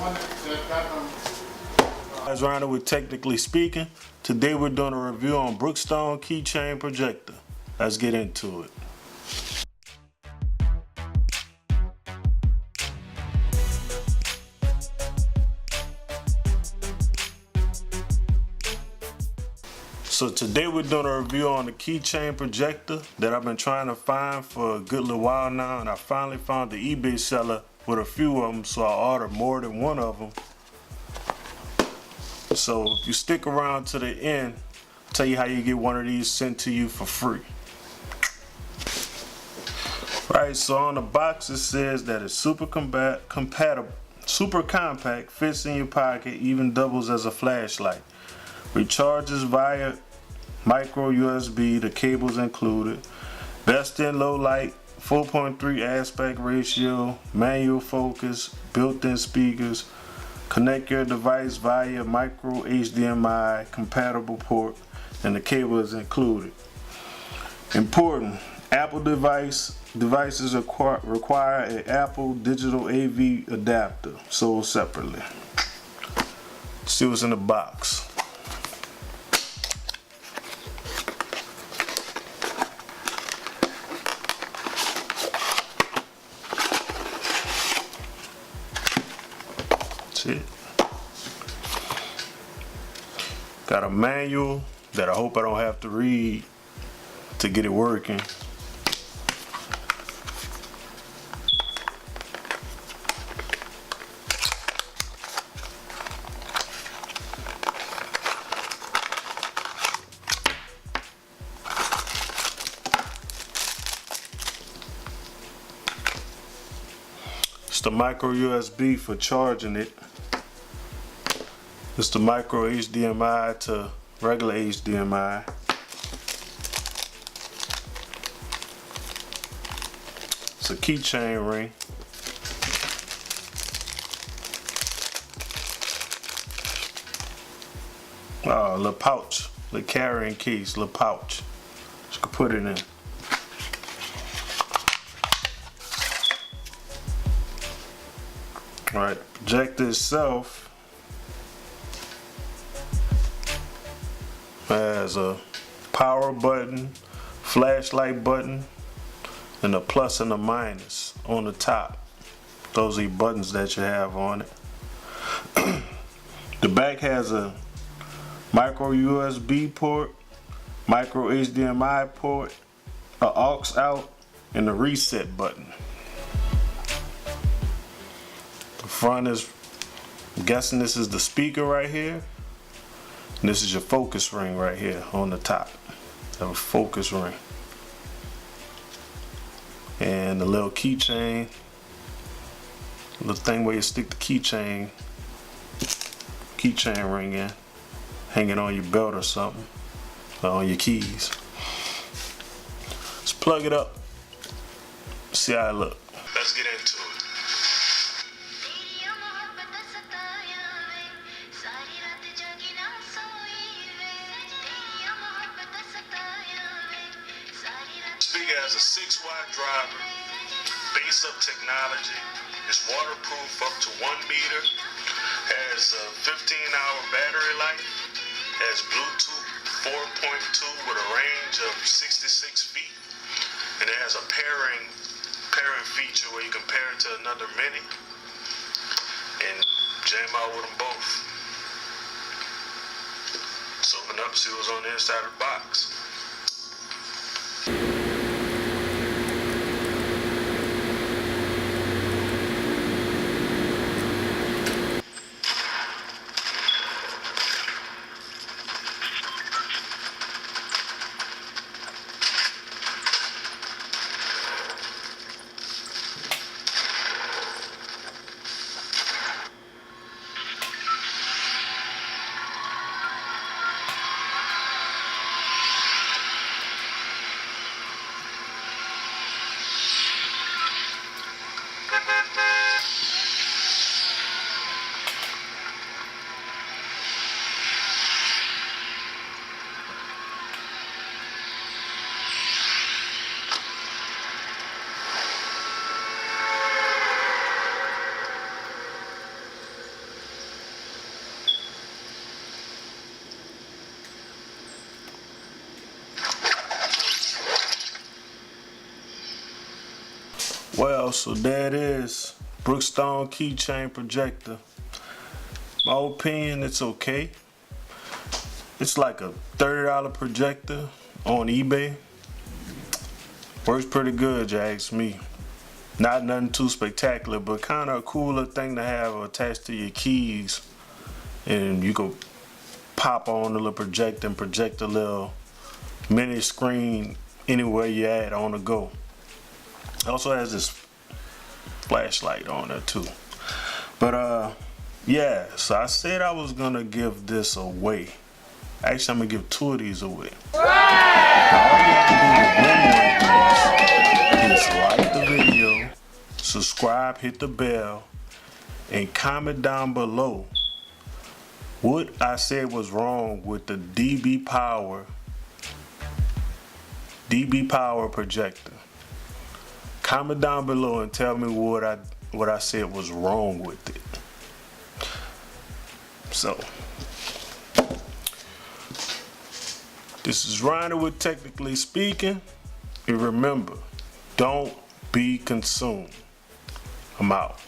Guys, Rhino with TechnicallySpeakn. Today we're doing a review on Brookstone Keychain Projector. Let's get into it. So today we're doing a review on the keychain projector that I've been trying to find for a good little while now, and I finally found the eBay seller with a few of them, so I ordered more than one of them. So if you stick around to the end, I'll tell you how you get one of these sent to you for free. Right, so on the box it says that it's super compatible, super compact, fits in your pocket, even doubles as a flashlight. Recharges via micro USB, the cable's included. Best in low light, 4.3 aspect ratio, manual focus, built-in speakers. Connect your device via micro HDMI compatible port, and the cable is included. Important: Apple devices require an Apple digital AV adapter, sold separately. Let's see what's in the box. It. Got a manual that I hope I don't have to read to get it working. It's the micro USB for charging it. It's the micro HDMI to regular HDMI. It's a keychain ring. Oh, a little pouch, little carrying case, little pouch. You can put it in. Alright, the projector itself has a power button, flashlight button, and a plus and a minus on the top. Those are the buttons that you have on it. The back has a micro USB port, micro HDMI port, a aux out, and a reset button. The front is, I'm guessing this is the speaker right here. And this is your focus ring right here on the top. A focus ring. And the little keychain, little thing where you stick the keychain ring in, hanging on your belt or something, or on your keys. Let's plug it up, see how it looks. Let's get into it. Speaker has a 6-watt driver, base up technology, is waterproof up to 1 meter, has a 15-hour battery life, has Bluetooth 4.2 with a range of 66 feet, and it has a pairing feature where you can pair it to another Mini and jam out with them both. Let's open up, see what's on the inside of the box. Well, so there it is. Brookstone Keychain Projector. My opinion, it's okay. It's like a $30 projector on eBay. Works pretty good, you ask me. Not nothing too spectacular, but kind of a cooler thing to have attached to your keys. And you can pop on the little projector and project a little mini screen anywhere you're at on the go. It also has this flashlight on there too. But yeah, so I said I was gonna give this away. Actually, I'm gonna give 2 of these away. Now, all you have to do to win one of these is like the video, subscribe, hit the bell, and comment down below what I said was wrong with the DB Power projector. Comment down below and tell me what I said was wrong with it. So, this is Ryan with Technically Speaking. And remember, don't be consumed. I'm out.